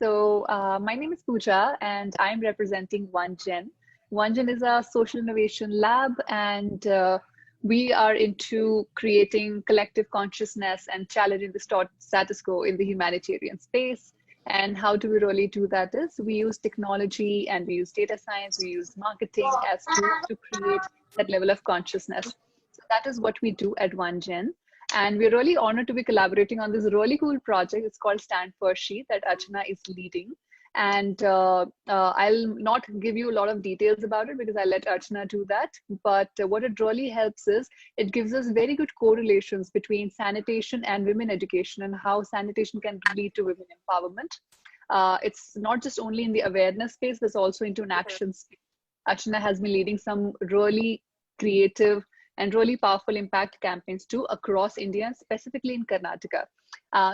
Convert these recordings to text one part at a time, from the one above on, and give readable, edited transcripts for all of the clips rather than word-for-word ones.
My name is Pooja, and I'm representing OneGen. OneGen is a social innovation lab, and we are into creating collective consciousness and challenging the status quo in the humanitarian space. And how do we really do that is we use technology and we use data science, we use marketing as tools to create that level of consciousness. So that is what we do at OneGen. And we're really honored to be collaborating on this really cool project. It's called Stand for She that Archana is leading. And I'll not give you a lot of details about it because I'll let Archana do that. But what it really helps is it gives us very good correlations between sanitation and women education and how sanitation can lead to women empowerment. It's not just only in the awareness space, but it's also into an action space. Archana has been leading some really creative and really powerful impact campaigns too across India, specifically in Karnataka.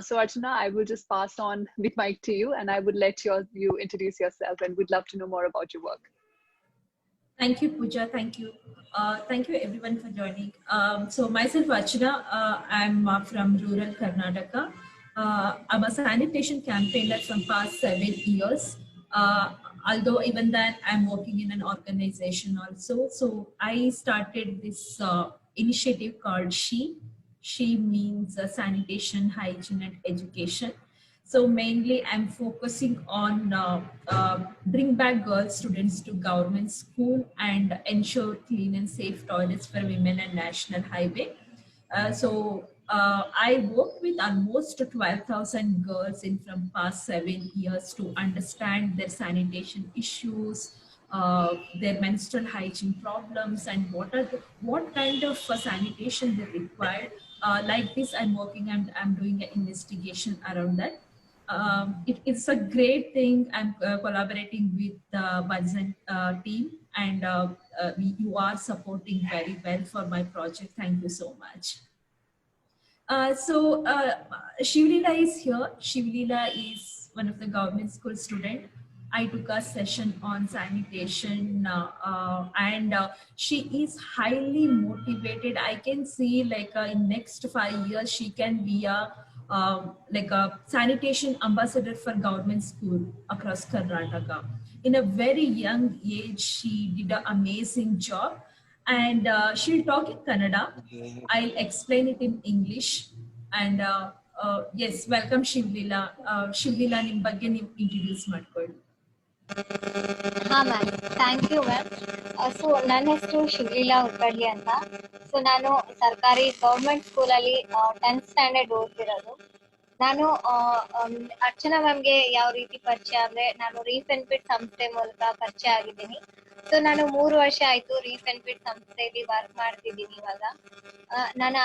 So Archana, I will just pass on the mic to you and I would let you introduce yourself and we'd love to know more about your work. Thank you, Pooja. Thank you. Thank you everyone for joining. So myself, Archana, I'm from rural Karnataka. I'm a sanitation campaigner from past 7 years. Although even then I'm working in an organization also. So I started this initiative called SHE. SHE means sanitation, hygiene and education. So mainly I'm focusing on bring back girl students to government school and ensure clean and safe toilets for women and national highway. I worked with almost 12,000 girls in from past 7 years to understand their sanitation issues, their menstrual hygiene problems, and what kind of sanitation they require. Like this, I'm working and I'm doing an investigation around that. It's a great thing. I'm collaborating with the Bunsen team, and you are supporting very well for my project. Thank you so much. Shivaleela is here. Shivaleela is one of the government school student. I took a session on sanitation and she is highly motivated. I can see like in next 5 years, she can be like a sanitation ambassador for government school across Karnataka. In a very young age, she did an amazing job. And she'll talk in Kannada. I'll explain it in English. And yes, welcome Shivaleela. Shivaleela, ನಿಮ್ಮ ಬಗ್ಗೆ ನೀವು introduce ಮಾಡ್ಕೊಳ್ಳಿ. ಹಾ ma'am, thank you ma'am. So ನನ್ನ ಹೆಸರು ಶಿವಲೀಲಾ ಹುಕ್ಕಡ್ಲಿ ಅಂತ. So ನಾನು ಸರ್ಕಾರಿ ಗೌರ್ಮೆಂಟ್ ಸ್ಕೂಲಲ್ಲಿ 10th ಸ್ಟ್ಯಾಂಡರ್ಡ್ ಓದ್ತಿರೋದು. ನಾನು ಅರ್ಚನಾ ಮ್ಯಾಮ್ಗೆ ಯಾವ ರೀತಿ ಪರಿಚಯ ಅಂದ್ರೆ, ನಾನು ರೀಫ್ ಅಂಡ್ ಫಿಟ್ ಸಂಸ್ಥೆ ಮೂಲಕ ಪರಿಚಯ ಆಗಿದ್ದೀನಿ. ಸೊ ನಾನು 3 ವರ್ಷ ಆಯ್ತು ರೀಫ್ ಅಂಡ್ ಫಿಟ್ ಸಂಸ್ಥೆಯಲ್ಲಿ ವರ್ಕ್ ಮಾಡ್ತಿದ್ದೀನಿ ಇವಾಗ. ನನ್ನ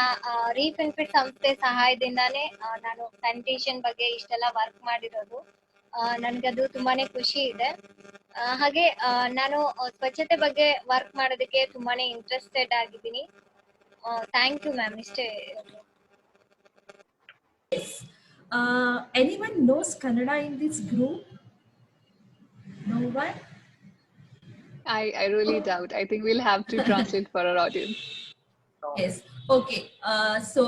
ರೀಫ್ ಅಂಡ್ ಫಿಟ್ ಸಂಸ್ಥೆ ಸಹಾಯದಿಂದಾನೇ ನಾನು ಸ್ಯಾನಿಟೇಷನ್ ಬಗ್ಗೆ ಇಷ್ಟೆಲ್ಲ ವರ್ಕ್ ಮಾಡಿರೋದು. ನನ್ಗದು ತುಂಬಾನೇ ಖುಷಿ ಇದೆ. ಹಾಗೆ ನಾನು ಸ್ವಚ್ಛತೆ ಬಗ್ಗೆ ವರ್ಕ್ ಮಾಡೋದಕ್ಕೆ ತುಂಬಾನೇ ಇಂಟ್ರೆಸ್ಟೆಡ್ ಆಗಿದ್ದೀನಿ. Thank you ma'am. ಇಷ್ಟೇ. Anyone knows Kannada in this group? No one? I really doubt. I think we'll have to translate for our audience. Yes. Okay. So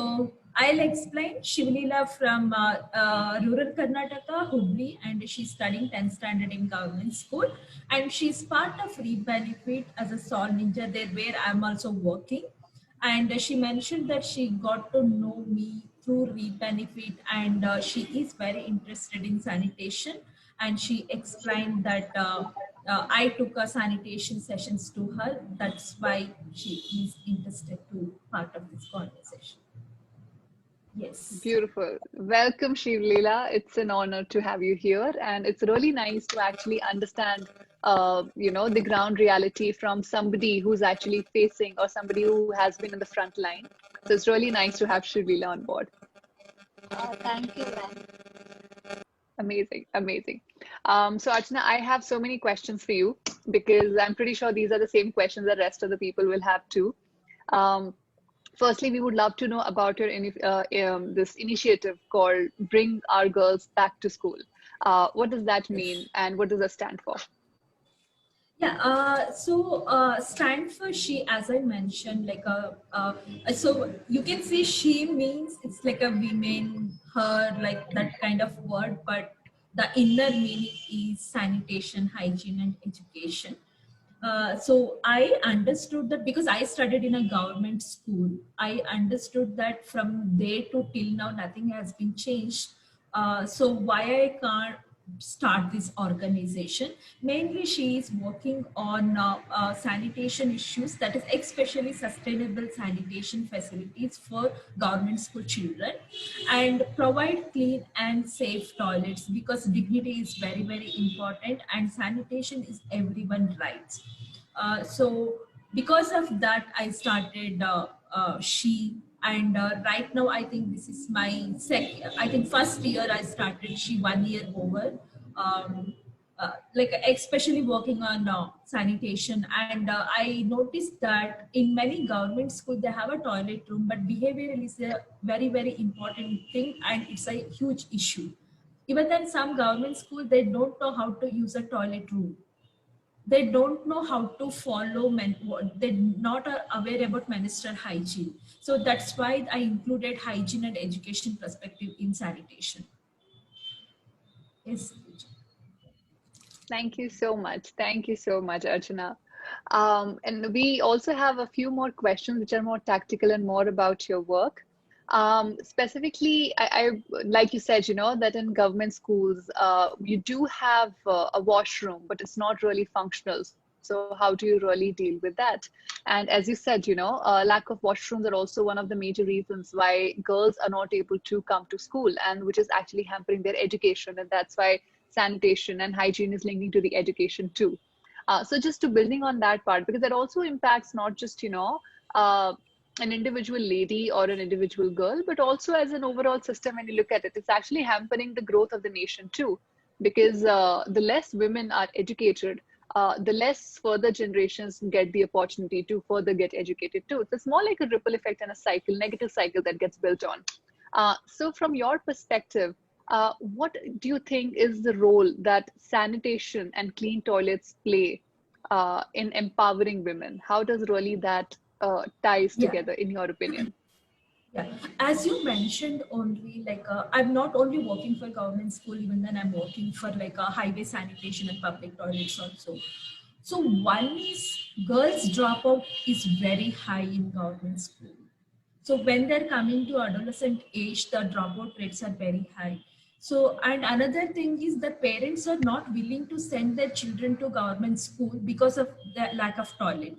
I'll explain. Shivaleela from rural Karnataka, Hubli, and she's studying 10th standard in government school. And she's part of ReBenefit as a Sol Ninja there, where I'm also working. And she mentioned that she got to know me through ReBenefit, and she is very interested in sanitation. And she explained that I took a sanitation sessions to her. That's why she is interested to part of this conversation. Yes. Beautiful. Welcome, Shivaleela. It's an honor to have you here. And it's really nice to actually understand, the ground reality from somebody who's actually facing or somebody who has been in the front line. So it's really nice to have Shivaleela on board. Thank you, ma'am. Amazing, amazing. So Archana, I have so many questions for you because I'm pretty sure these are the same questions that rest of the people will have too. Firstly, we would love to know about your this initiative called Bring Our Girls Back to School. What does that mean and what does that stand for? Yeah, stand for she, as I mentioned, like so you can say she means it's like a women, her, like that kind of word, but The inner meaning is sanitation, hygiene, and education. So I understood that because I studied in a government school, I understood that from there to till now, nothing has been changed. So why I can't start this organization? Mainly, she is working on sanitation issues, that is especially sustainable sanitation facilities for government school children, and provide clean and safe toilets, because dignity is very, very important and sanitation is everyone's rights. So because of that, I started She, and right now I think this is my second. I think first year I started She, 1 year over. Um, like especially working on sanitation, and I noticed that in many government schools they have a toilet room, but behavioral is a very, very important thing, and it's a huge issue. Even then, some government schools they don't know how to use a toilet room. They don't know how to follow they're not aware about menstrual hygiene. So that's why I included hygiene and education perspective in sanitation. Yes. Thank you so much. Thank you so much, Archana. And we also have a few more questions which are more tactical and more about your work. Specifically, like you said, that in government schools, you do have a washroom, but it's not really functional. So how do you really deal with that? And as you said, lack of washrooms are also one of the major reasons why girls are not able to come to school, and which is actually hampering their education. And that's why sanitation and hygiene is linking to the education too. So just to building on that part, because that also impacts not just, an individual lady or an individual girl, but also as an overall system. When you look at it, it's actually hampering the growth of the nation too, because the less women are educated, the less further generations get the opportunity to further get educated too. So it's more like a ripple effect and a cycle, negative cycle that gets built on. So from your perspective, what do you think is the role that sanitation and clean toilets play in empowering women? How does really that ties Yeah. together, in your opinion? Yeah, as you mentioned, only like I'm not only working for government school, even then I'm working for like a highway sanitation and public toilets also. So one is girls dropout is very high in government school. So when they're coming to adolescent age, the dropout rates are very high. So, and another thing is that parents are not willing to send their children to government school because of the lack of toilet.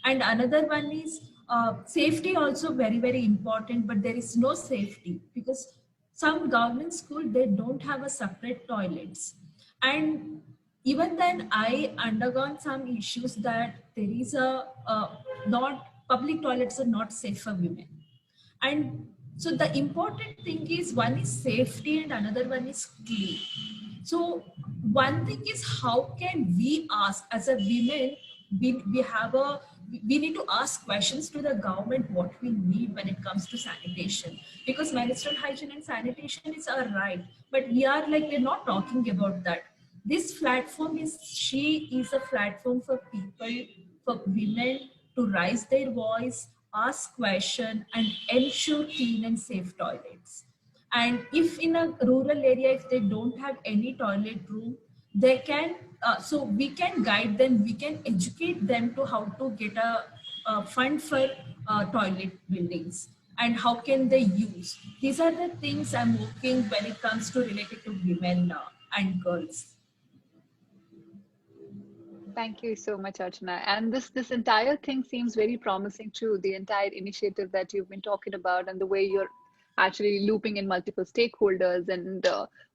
And another one is safety, also very, very important, but there is no safety because some government school they don't have a separate toilets. And even then I undergone some issues that there is not public toilets are not safe for women. And so the important thing is one is safety and another one is clean. So one thing is how can we ask as a women, we need to ask questions to the government what we need when it comes to sanitation, because menstrual hygiene and sanitation is our right, but we're not talking about that. This platform is She is a platform for people, for women to raise their voice, ask question, and ensure clean and safe toilets. And if in a rural area, if they don't have any toilet room, they can, so we can guide them, we can educate them to how to get a fund for toilet buildings and how can they use. These are the things I'm working when it comes to related to women and girls. Thank you so much, Archana. And this entire thing seems very promising too, the entire initiative that you've been talking about and the way you're actually looping in multiple stakeholders and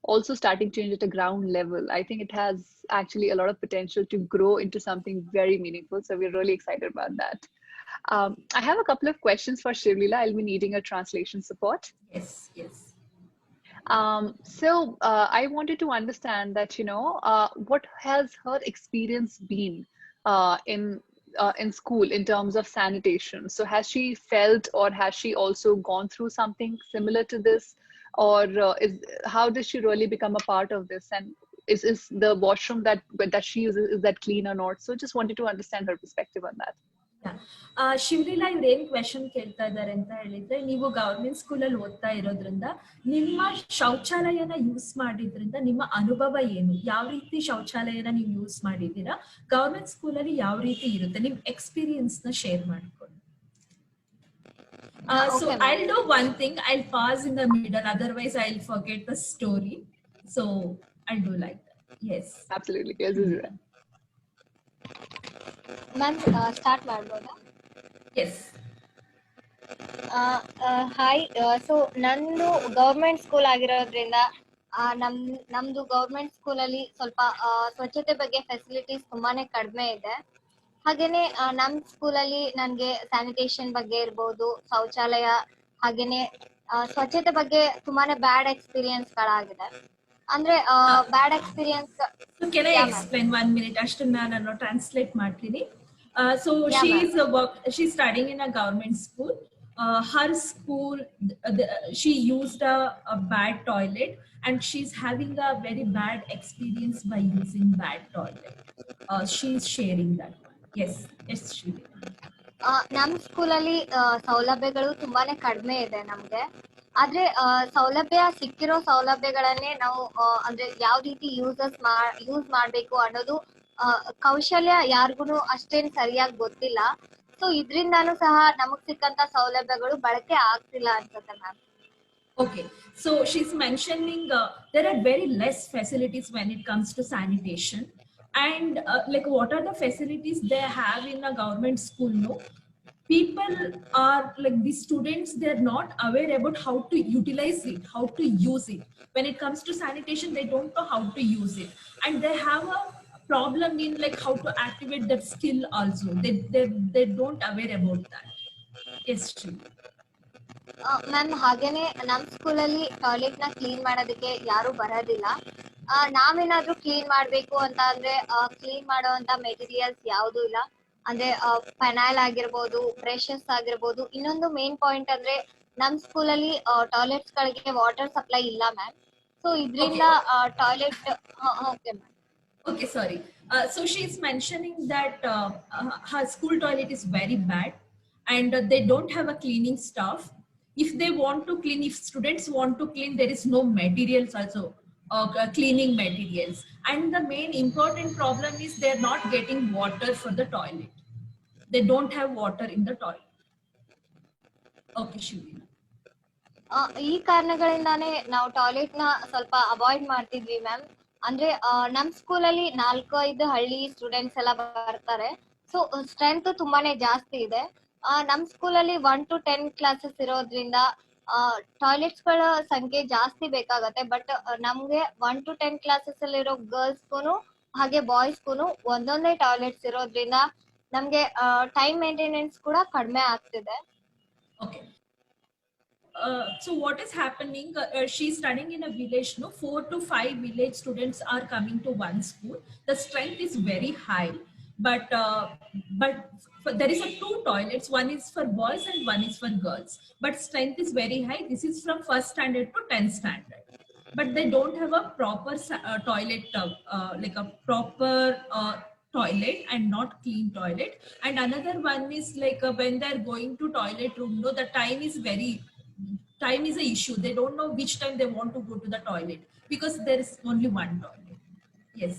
also starting change at a ground level. I think it has actually a lot of potential to grow into something very meaningful. So we're really excited about that. I have a couple of questions for Shivaleela. I'll be needing a translation support. Yes, yes. So I wanted to understand that, what has her experience been in school in terms of sanitation? So has she felt or has she also gone through something similar to this? Or how does she really become a part of this? And is the washroom that she uses, is that clean or not? So just wanted to understand her perspective on that. Shivaleela ಇವ್ರು ಏನ್ question ಕೇಳ್ತಾ ಇದ್ದಾರೆ ಅಂತ ಹೇಳಿದ್ರೆ, ನೀವು government ಸ್ಕೂಲಲ್ಲಿ ಓದ್ತಾ ಇರೋದ್ರಿಂದ ನಿಮ್ಮ ಶೌಚಾಲಯನ ಯೂಸ್ ಮಾಡಿದ್ರಿಂದ ನಿಮ್ಮ ಅನುಭವ ಏನು, ಯಾವ ರೀತಿ ಶೌಚಾಲಯನ ನೀವು ಯೂಸ್ ಮಾಡಿದ್ದೀರಾ, ಗವರ್ಮೆಂಟ್ ಸ್ಕೂಲಲ್ಲಿ ಯಾವ ರೀತಿ ಇರುತ್ತೆ, ನಿಮ್ ಎಕ್ಸ್ಪೀರಿಯನ್ಸ್ ನ ಶೇರ್ ಮಾಡ್ಕೊಳ್ಳಿ. So I'll do one thing, I'll pause in the middle, otherwise I'll forget the story. So I'll do like that. Yes. Absolutely. Yes, this is right. Ma'am start ಮಾಡ್ಬೋದಾ? S. Hi. So ನಂದು government school ಆಗಿರೋದ್ರಿಂದ ನಮ್ದು government ಸ್ಕೂಲಲ್ಲಿ ಸ್ವಲ್ಪ ಸ್ವಚ್ಛತೆ ಬಗ್ಗೆ facilities ತುಂಬಾನೇ ಕಡಿಮೆ ಇದೆ. ಹಾಗೇನೆ ನಮ್ ಸ್ಕೂಲಲ್ಲಿ ನನ್ಗೆ ಸ್ಯಾನಿಟೇಷನ್ ಬಗ್ಗೆ ಇರ್ಬೋದು, ಶೌಚಾಲಯ ಹಾಗೇನೆ ಸ್ವಚ್ಛತೆ ಬಗ್ಗೆ ತುಂಬಾನೇ ಬ್ಯಾಡ್ ಎಕ್ಸ್ಪೀರಿಯನ್ಸ್ ಗಳಾಗಿದೆ. ಅಂದ್ರೆ bad experience. Can I explain 1 minute? ಅಷ್ಟನ್ನ ನಾನು ಟ್ರಾನ್ಸ್ಲೇಟ್ ಮಾಡ್ತೀನಿ. So she's studying in a government school. Her school, she used a bad toilet and she's having a very bad experience by using bad toilet. She's sharing that one. Yes, she. ನಮ್ ಸ್ಕೂಲಲ್ಲಿ ಸೌಲಭ್ಯಗಳು ತುಂಬಾನೇ ಕಡಿಮೆ ಇದೆ ನಮ್ಗೆ. ಆದ್ರೆ ಸೌಲಭ್ಯ ಸಿಕ್ಕಿರೋ ಸೌಲಭ್ಯಗಳನ್ನೇ ನಾವು ಅಂದ್ರೆ ಯಾವ ರೀತಿ ಯೂಸ್ ಮಾಡ್ಬೇಕು ಅನ್ನೋದು ಕೌಶಲ್ಯ ಯಾರಿಗೂ ಅಷ್ಟೇನ್ ಸರಿಯಾಗಿ ಗೊತ್ತಿಲ್ಲ. ಸೊ ಇದ್ರಿಂದಾನು ಸಹ ನಮಗ್ ಸಿಕ್ಕಂತ ಸೌಲಭ್ಯಗಳು ಬಳಕೆ ಆಗ್ತಿಲ್ಲ ಅನ್ಸುತ್ತೆ ma'am. Okay, so she's mentioning there are very less facilities when it comes to sanitation, and like what are the facilities they have in a government school? No, people are like the students, they're not aware about how to utilize it, how to use it. When it comes to sanitation, they don't know how to use it, and they have a problem in like how to activate that skill also. They don't aware about that. Yes, true. Ma'am ಹಾಗೇನೆ ನಮ್ ಸ್ಕೂಲಲ್ಲಿ toilet ನ clean ಮಾಡೋದಕ್ಕೆ ಯಾರು ಬರೋದಿಲ್ಲ. ನಾವೇನಾದ್ರೂ clean ಮಾಡ್ಬೇಕು ಅಂತ ಅಂದ್ರೆ ಕ್ಲೀನ್ ಮಾಡುವಂತ ಮೆಟೀರಿಯಲ್ಸ್ ಯಾವ್ದು ಇಲ್ಲ. ಅಂದ್ರೆ ಫೆನೈಲ್ ಆಗಿರ್ಬೋದು, ಬ್ರಷಸ್ ಆಗಿರ್ಬೋದು. ಇನ್ನೊಂದು ಮೇನ್ ಪಾಯಿಂಟ್ ಅಂದ್ರೆ ನಮ್ ಸ್ಕೂಲಲ್ಲಿ ಟಾಯ್ಲೆಟ್ಸ್ ಗಳಿಗೆ ವಾಟರ್ ಸಪ್ಲೈ ಇಲ್ಲ ಮ್ಯಾಮ್. ಸೊ ಇದ್ರಿಂದ toilet okay ma'am. Okay, sorry. So she's mentioning that her school toilet is very bad and they don't have a cleaning staff. If they want to clean, if students want to clean, there is no materials also, cleaning materials. And the main important problem is they're not getting water for the toilet. They don't have water in the toilet. Okay, Shivaleela. ಈ ಕಾರಣಗಳಿಂದಾನೇ ನಾವು toilet ನ ಸ್ವಲ್ಪ avoid ಮಾಡ್ತಿದ್ವಿ ma'am. ಅಂದ್ರೆ ನಮ್ ಸ್ಕೂಲಲ್ಲಿ 4-5 ಹಳ್ಳಿ students ಎಲ್ಲ ಬರ್ತಾರೆ. ಸೊ ಸ್ಟ್ರೆಂತ್ ತುಂಬಾನೇ ಜಾಸ್ತಿ ಇದೆ. ನಮ್ ಸ್ಕೂಲಲ್ಲಿ 1 to 10 ಕ್ಲಾಸಸ್ ಇರೋದ್ರಿಂದ ಟಾಯ್ಲೆಟ್ಸ್ ಗಳ ಸಂಖ್ಯೆ ಜಾಸ್ತಿ ಬೇಕಾಗತ್ತೆ. ಬಟ್ ನಮ್ಗೆ 1 to 10 ಕ್ಲಾಸಸ್ ಅಲ್ಲಿರೋ ಗರ್ಲ್ಸ್ಗೂ ಹಾಗೆ ಬಾಯ್ಸ್ಗೂ ಒಂದೊಂದೇ ಟಾಯ್ಲೆಟ್ಸ್ ಇರೋದ್ರಿಂದ ನಮ್ಗೆ ಟೈಮ್ ಮೇಂಟೆನೆನ್ಸ್ ಕೂಡ ಕಡಿಮೆ ಆಗ್ತಿದೆ. Okay. So what is happening? She's studying in a village. No, 4 to 5 village students are coming to one school. The strength is very high, but there is a 2 toilets. One is for boys and one is for girls. But strength is very high. This is from 1st standard to 10th standard. But they don't have a proper toilet, like a proper toilet and not clean toilet. And another one is like when they're going to toilet room, no, the time is an issue. They don't know which time they want to go to the toilet because there is only one toilet. Yes.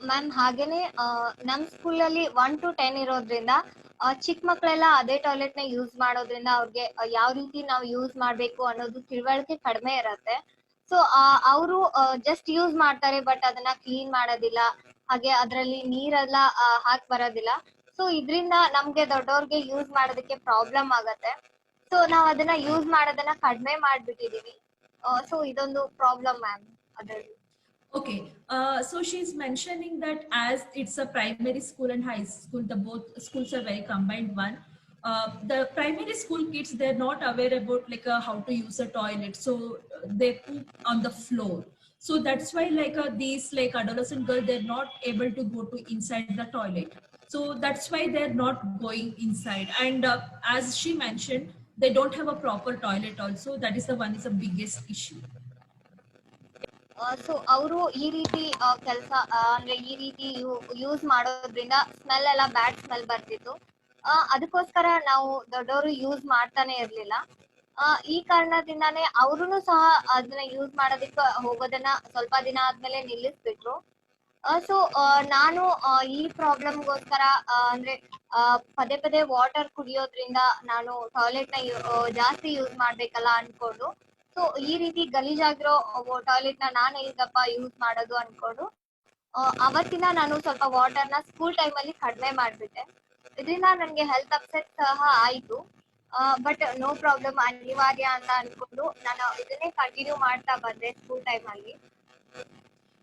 Ma'am ಹಾಗೇನೆ ನಮ್ ಸ್ಕೂಲಲ್ಲಿ 1 to 10 ಇರೋದ್ರಿಂದ ಚಿಕ್ಕ ಮಕ್ಕಳೆಲ್ಲ ಅದೇ toilet ನ use ಮಾಡೋದ್ರಿಂದ ಅವ್ರಿಗೆ ಯಾವ ರೀತಿ ನಾವು ಯೂಸ್ ಮಾಡ್ಬೇಕು ಅನ್ನೋದು ತಿಳುವಳಿಕೆ ಕಡಿಮೆ ಇರತ್ತೆ. ಸೊ ಅವರು ಜಸ್ಟ್ ಯೂಸ್ ಮಾಡ್ತಾರೆ, ಬಟ್ ಅದನ್ನ ಕ್ಲೀನ್ ಮಾಡೋದಿಲ್ಲ, ಹಾಗೆ ಅದ್ರಲ್ಲಿ ನೀರೆಲ್ಲ ಹಾಕ್ ಬರೋದಿಲ್ಲ. ಸೊ ಇದ್ರಿಂದ ನಮ್ಗೆ ದೊಡ್ಡವ್ರಿಗೆ ಯೂಸ್ ಮಾಡೋದಕ್ಕೆ ಪ್ರಾಬ್ಲಮ್ ಆಗತ್ತೆ. ಸೊ ನಾವ್ ಅದನ್ನ ಯೂಸ್ ಮಾಡೋದನ್ನ ಕಡಿಮೆ ಮಾಡ್ಬಿಟ್ಟಿದೀವಿ. ಸೊ ಇದೊಂದು ಪ್ರಾಬ್ಲಮ್ ಮ್ಯಾಮ್ ಅದ್ರಲ್ಲಿ. Okay, so she's mentioning that as it's a primary school and high school, the both schools are very combined one. The primary school kids, they're not aware about like how to use a toilet, so they poop on the floor. So that's why like these like adolescent girls, they're not able to go to inside the toilet. So that's why they're not going inside. And as she mentioned, they don't have a proper toilet also. That is the one is the biggest issue. So ಅವರು ಈ ರೀತಿ ಕೆಲಸ ಅಂದ್ರೆ ಈ ರೀತಿ use ಮಾಡೋದ್ರಿಂದ smell ಎಲ್ಲ bad smell ಬರ್ತಿತ್ತು. ಅದಕ್ಕೋಸ್ಕರ ನಾವು ದೊಡ್ಡವರು ಯೂಸ್ ಮಾಡ್ತಾನೆ ಇರ್ಲಿಲ್ಲ. ಈ ಕಾರಣದಿಂದಾನೇ ಅವ್ರು ಸಹ ಅದನ್ನ ಯೂಸ್ ಮಾಡೋದಕ್ಕೆ ಹೋಗೋದನ್ನ ಸ್ವಲ್ಪ ದಿನ ಆದ್ಮೇಲೆ ನಿಲ್ಲಿಸ್ಬಿಟ್ರು. ಸೊ ನಾನು ಈ ಪ್ರಾಬ್ಲಮ್ಗೋಸ್ಕರ ಅಂದ್ರೆ ಪದೇ ಪದೇ ವಾಟರ್ ಕುಡಿಯೋದ್ರಿಂದ ನಾನು ಟಾಯ್ಲೆಟ್ ನ ಜಾಸ್ತಿ ಯೂಸ್ ಮಾಡ್ಬೇಕಲ್ಲ ಅನ್ಕೊಂಡು, ಸೊ ಈ ರೀತಿ ಗಲೀಜಾಗಿರೋ ಟಾಯ್ಲೆಟ್ ನ ನಾನು ಹೇಗಪ್ಪ ಯೂಸ್ ಮಾಡೋದು ಅನ್ಕೊಂಡು ಅವತ್ತಿನ ನಾನು ಸ್ವಲ್ಪ ವಾಟರ್ ನ ಸ್ಕೂಲ್ ಟೈಮ್ ಅಲ್ಲಿ ಕಡಿಮೆ ಮಾಡ್ಬಿಟ್ಟೆ. ಇದರಿಂದ ನನ್ಗೆ ಹೆಲ್ತ್ ಅಪ್ಸೆಟ್ ಸಹ ಆಯ್ತು. ಬಟ್ ನೋ ಪ್ರಾಬ್ಲಮ್, ಅನಿವಾರ್ಯ ಅಂತ ಅನ್ಕೊಂಡು ನಾನು ಇದನ್ನೇ ಕಂಟಿನ್ಯೂ ಮಾಡ್ತಾ ಬಂದೆ ಸ್ಕೂಲ್ ಟೈಮ್ ಅಲ್ಲಿ.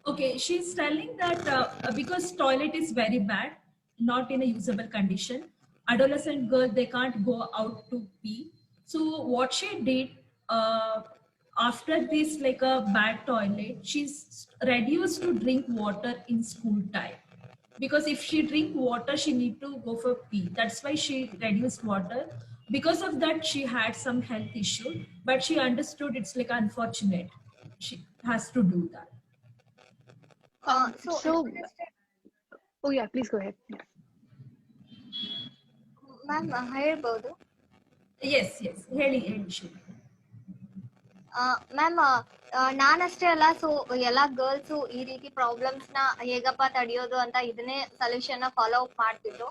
Okay, she's telling that because toilet is very bad, not in a usable condition, adolescent girl, they can't go out to pee. So what she did, uh, after this like a bad toilet, she's reduced to drink water in school time, because if she drink water she need to go for pee. That's why she reduced water. Because of that she had some health issue, but she understood it's like unfortunate, she has to do that. So, oh yeah, please go ahead. Ma'am ಹೇಳ್ಬೋದು? Yes, yes, ಹೇಳಿ Shiva. Ma'am ನಾನಷ್ಟೇ ಅಲ್ಲ, so ಎಲ್ಲಾ girls ಈ ರೀತಿ problems ನ ಹೇಗಪ್ಪ ತಡೆಯೋದು ಅಂತ ಇದನ್ನೇ ಸೊಲ್ಯೂಷನ್ ನ ಫಾಲೋ ಅಪ್ ಮಾಡ್ತಿದ್ರು.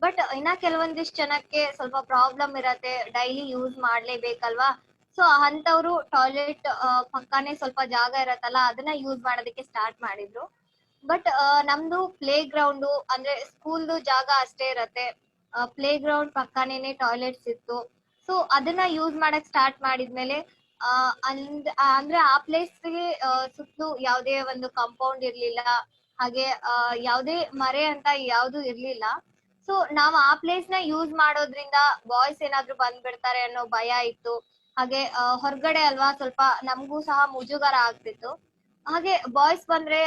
ಬಟ್ ಇನ್ನ ಕೆಲವೊಂದಿಷ್ಟು ಜನಕ್ಕೆ ಸ್ವಲ್ಪ ಪ್ರಾಬ್ಲಮ್ ಇರತ್ತೆ, ಡೈಲಿ ಯೂಸ್ ಮಾಡ್ಲೇಬೇಕಲ್ವಾ. ಸೊ ಅಂತವ್ರು ಟಾಯ್ಲೆಟ್ ಪಕ್ಕಾನೇ ಸ್ವಲ್ಪ ಜಾಗ ಇರತ್ತಲ್ಲ, ಅದನ್ನ ಯೂಸ್ ಮಾಡೋದಕ್ಕೆ ಸ್ಟಾರ್ಟ್ ಮಾಡಿದ್ರು. ಬಟ್ ನಮ್ದು ಪ್ಲೇ ಗ್ರೌಂಡ್ ಅಂದ್ರೆ ಸ್ಕೂಲ್ದು ಜಾಗ ಅಷ್ಟೇ ಇರತ್ತೆ, ಪ್ಲೇ ಗ್ರೌಂಡ್ ಪಕ್ಕಾನೇನೆ ಟಾಯ್ಲೆಟ್ಸ್ ಇತ್ತು. ಸೊ ಅದನ್ನ ಯೂಸ್ ಮಾಡಕ್ ಸ್ಟಾರ್ಟ್ ಮಾಡಿದ್ಮೇಲೆ ಅಂದ್ರೆ ಆ ಪ್ಲೇಸ್ಗೆ ಸುತ್ತಲೂ ಯಾವುದೇ ಒಂದು ಕಾಂಪೌಂಡ್ ಇರ್ಲಿಲ್ಲ, ಹಾಗೆ ಯಾವುದೇ ಮರೆ ಅಂತ ಯಾವ್ದು ಇರ್ಲಿಲ್ಲ. ಸೊ ನಾವ್ ಆ ಪ್ಲೇಸ್ ನ ಯೂಸ್ ಮಾಡೋದ್ರಿಂದ ಬಾಯ್ಸ್ ಏನಾದ್ರು ಬಂದ್ಬಿಡ್ತಾರೆ ಅನ್ನೋ ಭಯ ಇತ್ತು. ಹಾಗೆ ಹೊರಗಡೆ ಅಲ್ವಾ, ಸ್ವಲ್ಪ ನಮಗೂ ಸಹ ಮುಜುಗರ ಆಗ್ತಿತ್ತು. ಹಾಗೆ ಬಾಯ್ಸ್ ಬಂದ್ರೆ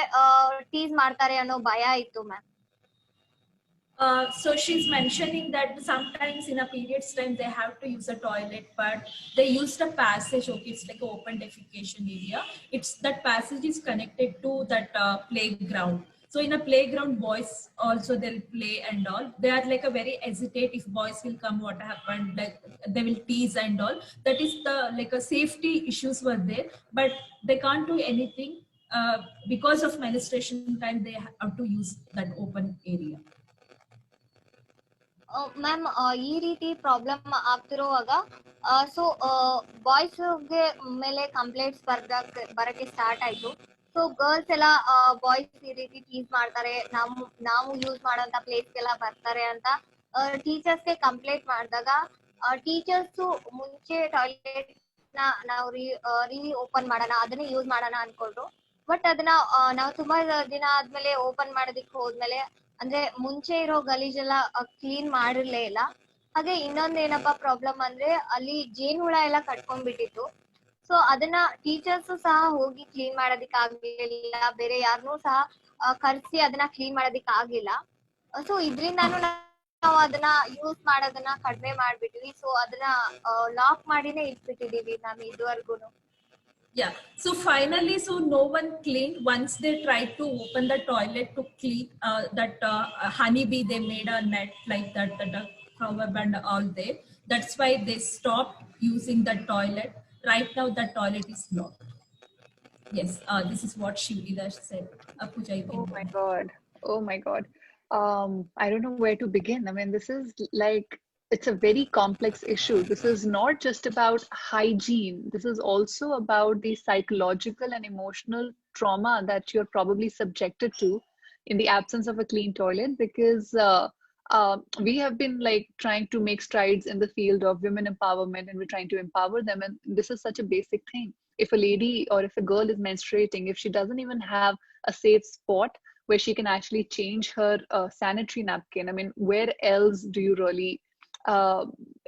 ಟೀಸ್ ಮಾಡ್ತಾರೆ ಅನ್ನೋ ಭಯ ಇತ್ತು ma'am. So she's mentioning that sometimes in a period's time they have to use a toilet, but they used a passage. Okay, it's like an open defecation area. It's that passage is connected to that playground. So in a playground, boys also they'll play and all. They are like a very hesitate if boys will come, what happened, like they will tease and all. That is the like a safety issues were there, but they can't do anything because of menstruation time. They have to use that open area. Ma'am ಈ ರೀತಿ problem ಆಗ್ತಿರುವಾಗ so boys ಗೆ ಮೇಲೆ complaints ಬರಕ್ಕೆ start ಆಯ್ತು. So girls ಎಲ್ಲ boys ಈ ರೀತಿ tease ಮಾಡ್ತಾರೆ, ನಾವು ಯೂಸ್ ಮಾಡೋಂತ ಪ್ಲೇಸ್ಗೆಲ್ಲ ಬರ್ತಾರೆ ಅಂತ ಟೀಚರ್ಸ್ಗೆ ಕಂಪ್ಲೇಂಟ್ ಮಾಡಿದಾಗ, ಟೀಚರ್ಸ್ ಮುಂಚೆ ಟಾಯ್ಲೆಟ್ ನ ನಾವು ಓಪನ್ ಮಾಡೋಣ, ಅದನ್ನೇ ಯೂಸ್ ಮಾಡೋಣ ಅನ್ಕೊಂಡ್ರು. ಬಟ್ ಅದನ್ನ ನಾವು ತುಂಬಾ ದಿನ ಆದ್ಮೇಲೆ ಓಪನ್ ಮಾಡೋದಿಕ್ ಹೋದ್ಮೇಲೆ ಅಂದ್ರೆ ಮುಂಚೆ ಇರೋ ಗಲೀಜೆಲ್ಲ ಕ್ಲೀನ್ ಮಾಡಿರ್ಲೇ ಇಲ್ಲ. ಹಾಗೆ ಇನ್ನೊಂದ್ ಏನಪ್ಪಾ ಪ್ರಾಬ್ಲಮ್ ಅಂದ್ರೆ ಅಲ್ಲಿ ಜೇನುಹುಳ ಎಲ್ಲ ಕಟ್ಕೊಂಡ್ಬಿಟ್ಟಿತ್ತು. ಸೊ ಅದನ್ನ ಟೀಚರ್ಸ್ ಸಹ ಹೋಗಿ ಕ್ಲೀನ್ ಮಾಡೋದಿಕ್ ಆಗ್ಲಿಲ್ಲ, ಬೇರೆ ಯಾರನ್ನೂ ಸಹ ಕರ್ಸಿ ಅದನ್ನ ಕ್ಲೀನ್ ಮಾಡೋದಿಕ್ ಆಗಿಲ್ಲ. ಸೊ ಇದ್ರಿಂದಾನು ನಾವು ಅದನ್ನ ಯೂಸ್ ಮಾಡೋದನ್ನ ಕಡಿಮೆ ಮಾಡ್ಬಿಟ್ವಿ. ಸೊ ಅದನ್ನ ಲಾಕ್ ಮಾಡಿನೇ ಇಟ್ಬಿಟ್ಟಿದೀವಿ ನಾವು ಇದುವರೆಗೂನು. Yeah, so finally, so no one cleaned. Once they tried to open the toilet to clean that honeybee, they made a net like that, the cover and all there. That's why they stopped using the toilet. Right now the toilet is locked. Yes, this is what Shivaleela said. Pooja, you can Oh go my ahead. God. Oh my God. I don't know where to begin. I mean, this is like, it's a very complex issue. This is not just about hygiene. This is also about the psychological and emotional trauma that you're probably subjected to in the absence of a clean toilet, because we have been like trying to make strides in the field of women empowerment, and we're trying to empower them. And this is such a basic thing. If a lady or if a girl is menstruating, if she doesn't even have a safe spot where she can actually change her sanitary napkin, I mean, where else do you really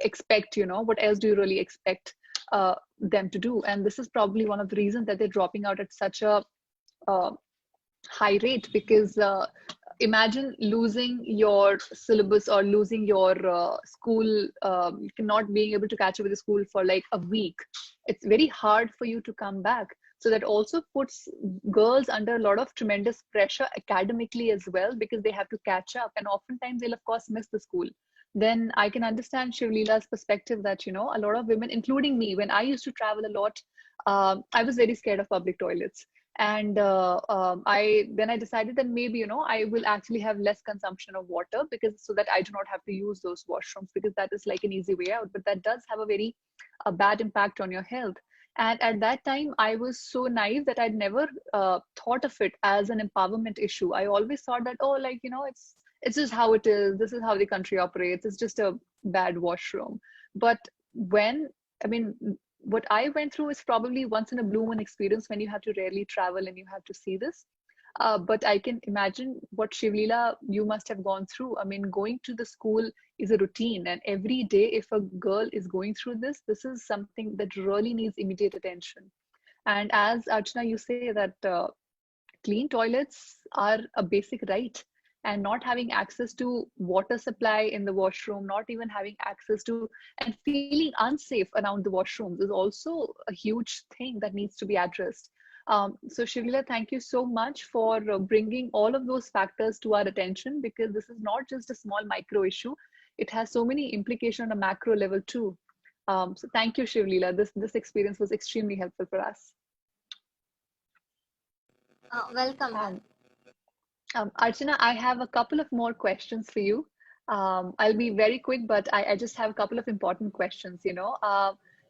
expect, what else do you really expect them to do? And this is probably one of the reasons that they're dropping out at such a high rate, because imagine losing your syllabus or losing your school, not being able to catch up with the school for like a week. It's very hard for you to come back. So that also puts girls under a lot of tremendous pressure academically as well, because they have to catch up, and oftentimes they'll of course miss the school. Then I can understand Shivaleela's perspective that, you know, a lot of women, including me, when I used to travel a lot, I was very scared of public toilets. And I decided that maybe, you know, I will actually have less consumption of water, because so that I do not have to use those washrooms, because that is like an easy way out. But that does have a very bad impact on your health. And at that time, I was so naive that I'd never thought of it as an empowerment issue. I always thought that, oh, like, you know, it's just how it is. This is how the country operates. It's just a bad washroom. But when, I mean, what I went through is probably once in a blue moon experience, when you have to rarely travel and you have to see this. But I can imagine what Shivaleela, you must have gone through. I mean, going to the school is a routine, and every day, if a girl is going through this is something that really needs immediate attention. And as Archana, you say that clean toilets are a basic right, and not having access to water supply in the washroom, not even having access to, and feeling unsafe around the washrooms is also a huge thing that needs to be addressed. So Shivaleela, thank you so much for bringing all of those factors to our attention, because this is not just a small micro issue. It has so many implications on a macro level too. So thank you, Shivaleela. This experience was extremely helpful for us. Welcome, ma'am. And Archana, I have a couple of more questions for you. I'll be very quick, but I just have a couple of important questions. You know,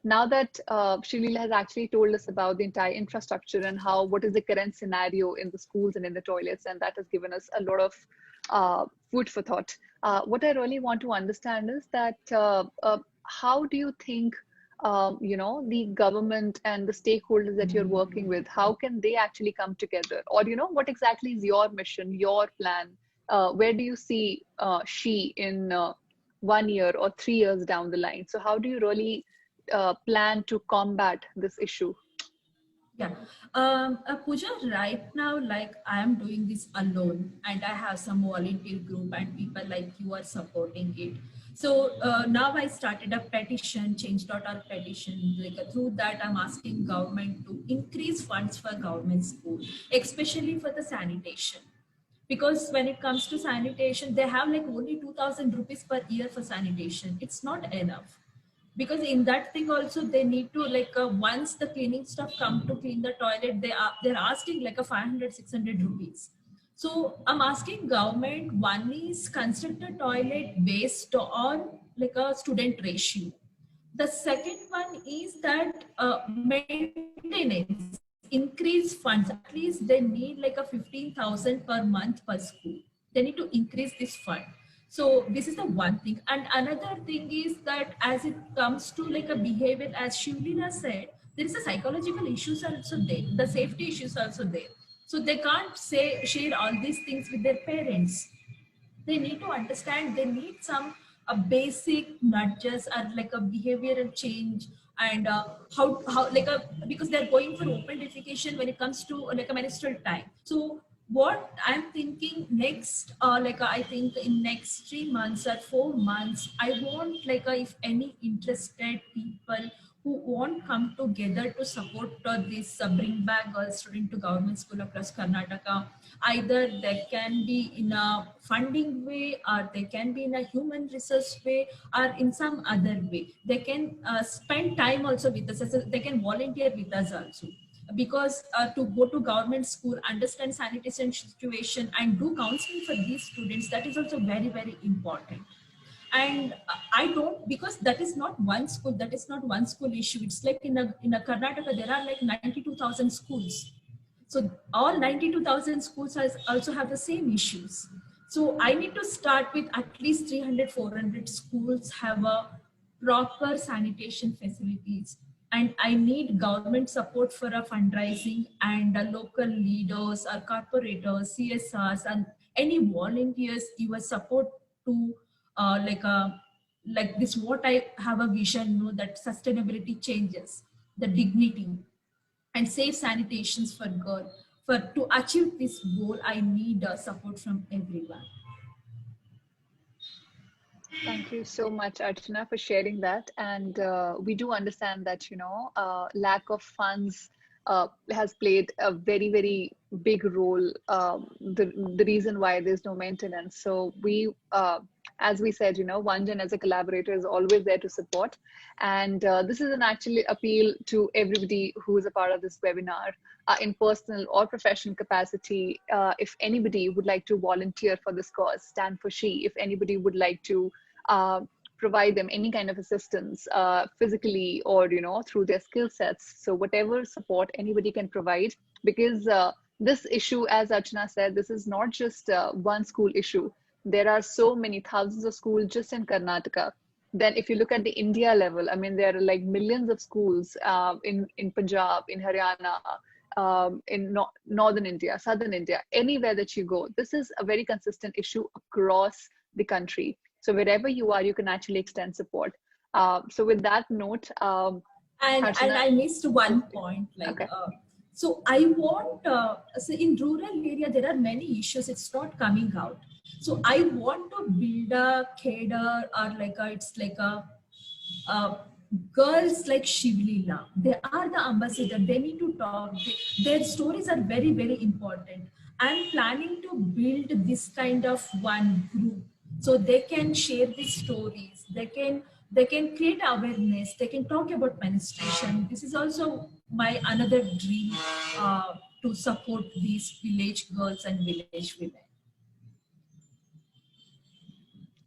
now that Shivaleela has actually told us about the entire infrastructure and how what is the current scenario in the schools and in the toilets, and that has given us a lot of food for thought. What I really want to understand is that how do you think you know, the government and the stakeholders that you're working with, how can they actually come together? Or, you know, what exactly is your mission, your plan? Where do you see SHE in 1 year or 3 years down the line? So how do you really plan to combat this issue? Yeah, Pooja, right now, like I am doing this alone, and I have some volunteer group and people like you are supporting it. So now I started a petition, change.org petition. Like through that, I'm asking government to increase funds for government school, especially for the sanitation. Because when it comes to sanitation, they have like only 2,000 rupees per year for sanitation. It's not enough, because in that thing also they need to like once the cleaning staff come to clean the toilet, they're asking like a 500-600 rupees. So I'm asking government, one is construct a toilet based on like a student ratio. The second one is that maintenance, increase funds. At least they need like a 15,000 per month per school. They need to increase this fund. So this is the one thing. And another thing is that as it comes to like a behavior, as Shivaleela said, there is a psychological issues also there. The safety issues also there. So they can't say share all these things with their parents. They need to understand, they need some basic nudges or like a behavioral change. And how like a, because they're going for open defecation when it comes to like a menstrual time. So what I'm thinking next, I think in next 3 months or 4 months, I want like if any interested people who won't come together to support this bring back girls student to government school across Karnataka. Either they can be in a funding way, or they can be in a human resource way, or in some other way. They can spend time also with us. They can volunteer with us also. Because to go to government school, understand sanitation situation, and do counseling for these students, that is also very, very important. And I don't, because that is not one school, that is not one school issue. It's like in a Karnataka there are like 92,000 schools. So all 92,000 schools also have the same issues. So I need to start with at least 300-400 schools have a proper sanitation facilities. And I need government support for a fundraising, and local leaders or corporators, CSRs, and any volunteers, your support to like this, what I have a vision, that sustainability changes, the dignity and safe sanitations for girl. For to achieve this goal, I need support from everyone. Thank you so much, Archana, for sharing that. And we do understand that, you know, lack of funds has played a very, very big role. The reason why there's no maintenance. So we, as we said, OneGen as a collaborator is always there to support. And this is an actually appeal to everybody who is a part of this webinar in personal or professional capacity. If anybody would like to volunteer for this cause, stand for She. If anybody would like to provide them any kind of assistance physically or through their skill sets, so whatever support anybody can provide, because this issue, as Archana said, this is not just one school issue. There are so many thousands of schools just in Karnataka. Then if you look at the India level, I mean, there are like millions of schools in Punjab, in Haryana, in northern India, southern India, anywhere that you go. This is a very consistent issue across the country. So wherever you are, you can actually extend support. So with that note, and Archana, I missed one point. Okay. So I want, so in rural area, there are many issues. It's not coming out. So I want to build a cadre or girls like Shivaleela. They are the ambassador. They need to talk. Their stories are very, very important. I'm planning to build this kind of one group so they can share these stories. They can create awareness. They can talk about menstruation. This is also my another dream to support these village girls and village women.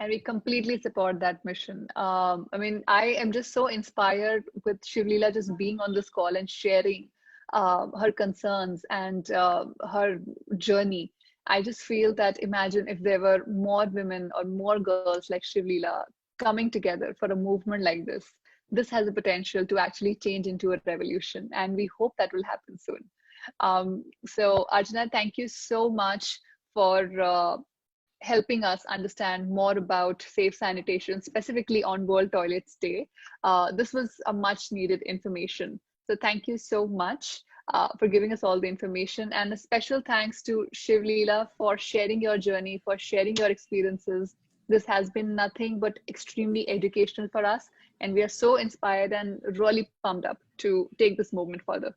And we completely support that mission. I mean, I am just so inspired with Shivaleela just being on this call and sharing her concerns and her journey. I just feel that imagine if there were more women or more girls like Shivaleela coming together for a movement like this. This has the potential to actually change into a revolution, and we hope that will happen soon. So, Arjuna, thank you so much for helping us understand more about safe sanitation, specifically on World Toilets Day. This was a much needed information. So thank you so much for giving us all the information. And a special thanks to Shivaleela for sharing your journey, for sharing your experiences. This has been nothing but extremely educational for us. And we are so inspired and really pumped up to take this movement further.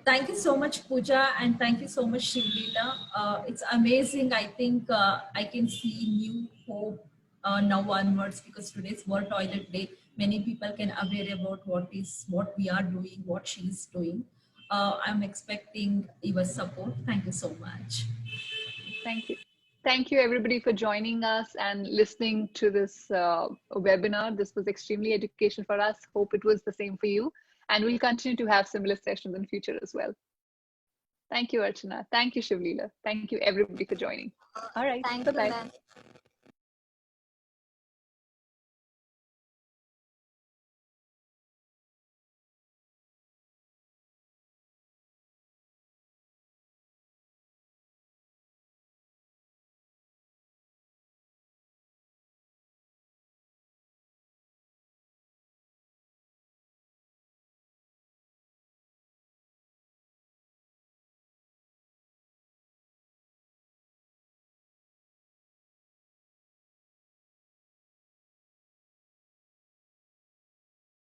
Thank you so much, Pooja, and thank you so much, Shivaleela. It's amazing. I think I can see new hope now onwards, because today's World Toilet Day. Many people can aware about what we are doing, what she is doing. I'm expecting your support. Thank you so much. Thank you. Thank you, everybody, for joining us and listening to this webinar. This was extremely educational for us. Hope it was the same for you. And we'll continue to have similar sessions in the future as well. Thank you, Archana. Thank you, Shivaleela. Thank you, everybody, for joining. All right. Thank Bye-bye. you, ma'am.